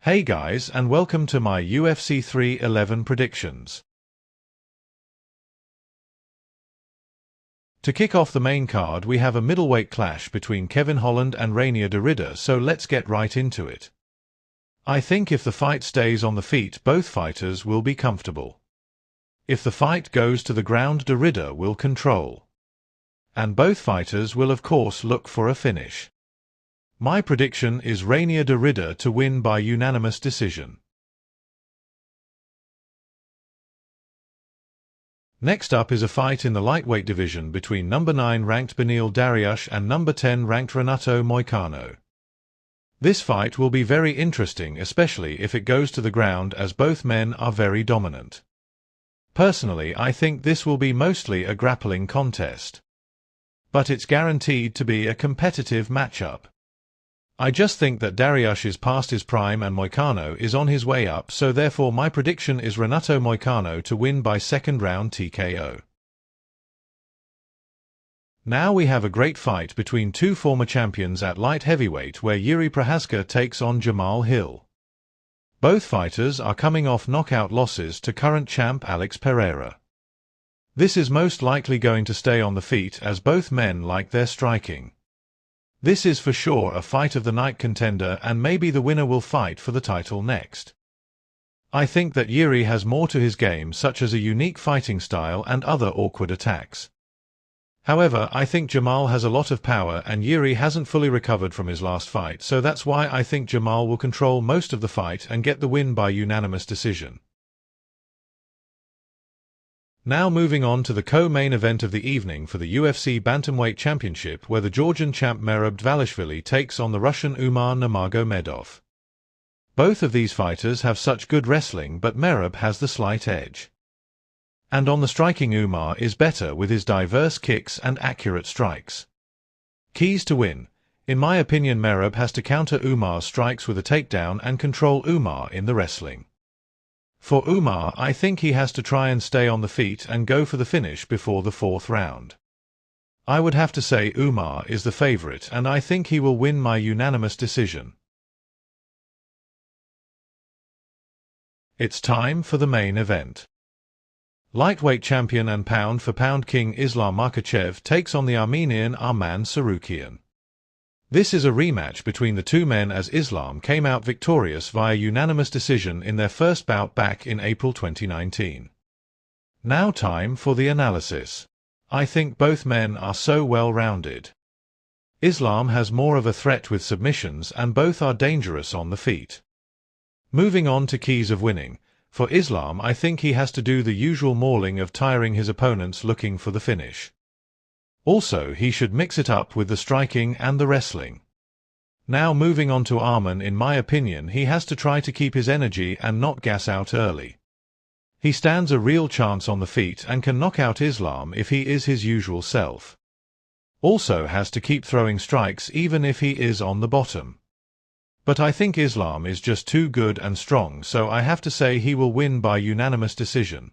Hey guys, and welcome to my UFC 311 predictions. To kick off the main card, we have a middleweight clash between Kevin Holland and Reinier de Ridder, so let's get right into it. I think if the fight stays on the feet, both fighters will be comfortable. If the fight goes to the ground, de Ridder will control. And both fighters will of course look for a finish. My prediction is Reinier de Ridder to win by unanimous decision. Next up is a fight in the lightweight division between number 9 ranked Beneil Dariush and number 10 ranked Renato Moicano. This fight will be very interesting, especially if it goes to the ground, as both men are very dominant. Personally, I think this will be mostly a grappling contest. But it's guaranteed to be a competitive matchup. I just think that Dariush is past his prime and Moicano is on his way up, so therefore my prediction is Renato Moicano to win by second round TKO. Now we have a great fight between two former champions at light heavyweight, where Jiri Prochazka takes on Jamal Hill. Both fighters are coming off knockout losses to current champ Alex Pereira. This is most likely going to stay on the feet, as both men like their striking. This is for sure a fight of the night contender, and maybe the winner will fight for the title next. I think that Jiri has more to his game, such as a unique fighting style and other awkward attacks. However, I think Jamal has a lot of power, and Jiri hasn't fully recovered from his last fight, so that's why I think Jamal will control most of the fight and get the win by unanimous decision. Now moving on to the co-main event of the evening for the UFC Bantamweight Championship, where the Georgian champ Merab Dvalishvili takes on the Russian Umar Nurmagomedov. Both of these fighters have such good wrestling, but Merab has the slight edge. And on the striking, Umar is better with his diverse kicks and accurate strikes. Keys to win. In my opinion, Merab has to counter Umar's strikes with a takedown and control Umar in the wrestling. For Umar, I think he has to try and stay on the feet and go for the finish before the fourth round. I would have to say Umar is the favorite, and I think he will win by unanimous decision. It's time for the main event. Lightweight champion and pound-for-pound king Islam Makhachev takes on the Armenian Arman Tsarukyan. This is a rematch between the two men, as Islam came out victorious via unanimous decision in their first bout back in April 2019. Now time for the analysis. I think both men are so well-rounded. Islam has more of a threat with submissions, and both are dangerous on the feet. Moving on to keys of winning. For Islam, I think he has to do the usual mauling of tiring his opponents looking for the finish. Also, he should mix it up with the striking and the wrestling. Now moving on to Arman, in my opinion, he has to try to keep his energy and not gas out early. He stands a real chance on the feet and can knock out Islam if he is his usual self. Also has to keep throwing strikes even if he is on the bottom. But I think Islam is just too good and strong, so I have to say he will win by unanimous decision.